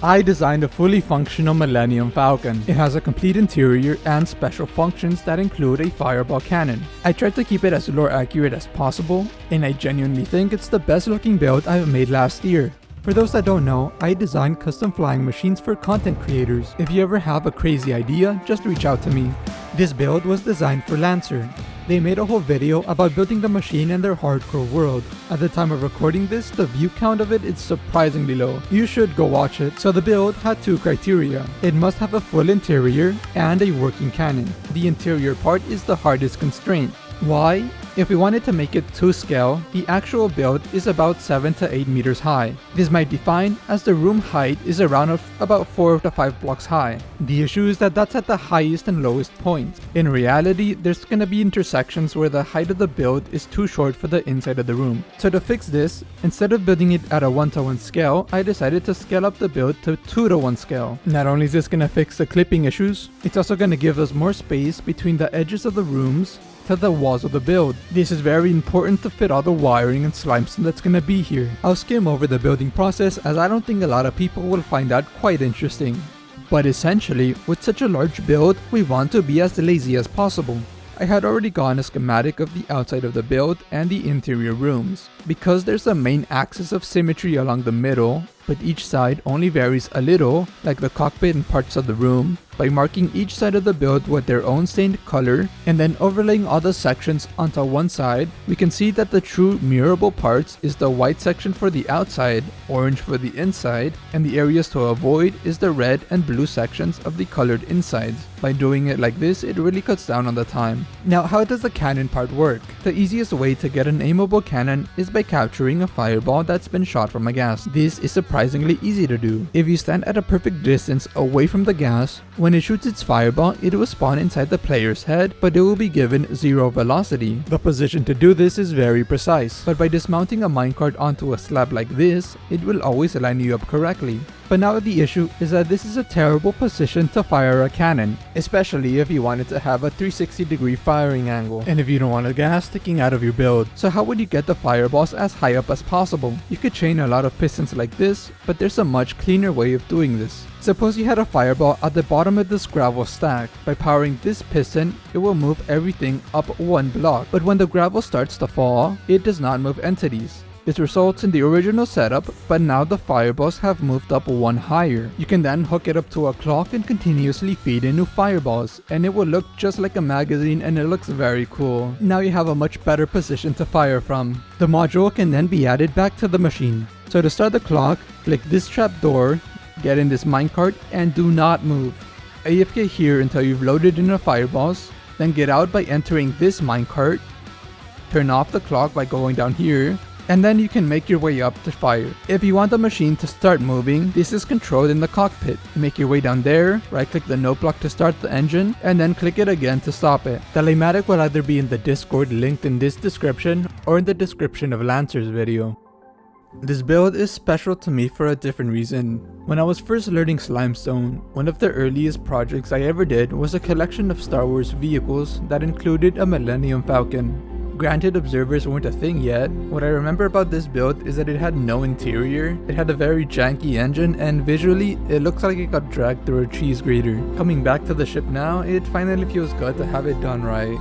I designed a fully functional Millennium Falcon. It has a complete interior and special functions that include a fireball cannon. I tried to keep it as lore accurate as possible, and I genuinely think it's the best looking build I've made last year. For those that don't know, I design custom flying machines for content creators. If you ever have a crazy idea, just reach out to me. This build was designed for Lancer. They made a whole video about building the machine in their hardcore world. At the time of recording this, the view count of it is surprisingly low. You should go watch it. So the build had two criteria. It must have a full interior and a working cannon. The interior part is the hardest constraint. Why? If we wanted to make it to scale, the actual build is about 7 to 8 meters high. This might be fine as the room height is around about 4 to 5 blocks high. The issue is that that's at the highest and lowest point. In reality, there's gonna be intersections where the height of the build is too short for the inside of the room. So to fix this, instead of building it at a 1:1 scale, I decided to scale up the build to 2:1 scale. Not only is this gonna fix the clipping issues, it's also gonna give us more space between the edges of the rooms to the walls of the build. This is very important to fit all the wiring and slimestone that's gonna be here. I'll skim over the building process as I don't think a lot of people will find that quite interesting. But essentially, with such a large build, we want to be as lazy as possible. I had already gotten a schematic of the outside of the build and the interior rooms. Because there's a main axis of symmetry along the middle, but each side only varies a little, like the cockpit and parts of the room, by marking each side of the build with their own stained color and then overlaying all the sections onto one side, we can see that the true mirrorable parts is the white section for the outside, orange for the inside, and the areas to avoid is the red and blue sections of the colored insides. By doing it like this, it really cuts down on the time. Now, how does the cannon part work? The easiest way to get an aimable cannon is by capturing a fireball that's been shot from a gas. This is surprisingly easy to do. If you stand at a perfect distance away from the gas, when it shoots its fireball, it will spawn inside the player's head, but it will be given 0 velocity. The position to do this is very precise, but by dismounting a minecart onto a slab like this, it will always line you up correctly. But now the issue is that this is a terrible position to fire a cannon, especially if you wanted to have a 360-degree firing angle, and if you don't want a gas sticking out of your build. So how would you get the fireballs as high up as possible? You could chain a lot of pistons like this, but there's a much cleaner way of doing this. Suppose you had a fireball at the bottom of this gravel stack. By powering this piston, it will move everything up 1 block, but when the gravel starts to fall, it does not move entities. This results in the original setup, but now the fireballs have moved up 1 higher. You can then hook it up to a clock and continuously feed in new fireballs, and it will look just like a magazine and it looks very cool. Now you have a much better position to fire from. The module can then be added back to the machine. So to start the clock, click this trap door, get in this minecart, and do not move. AFK here until you've loaded in the fireballs, then get out by entering this minecart, turn off the clock by going down here, and then you can make your way up to fire. If you want the machine to start moving, this is controlled in the cockpit. Make your way down there, right click the note block to start the engine, and then click it again to stop it. The laymatic will either be in the Discord linked in this description or in the description of Lancer's video. This build is special to me for a different reason. When I was first learning Slimestone, one of the earliest projects I ever did was a collection of Star Wars vehicles that included a Millennium Falcon. Granted, observers weren't a thing yet. What I remember about this build is that it had no interior, it had a very janky engine, and visually, it looks like it got dragged through a cheese grater. Coming back to the ship now, it finally feels good to have it done right.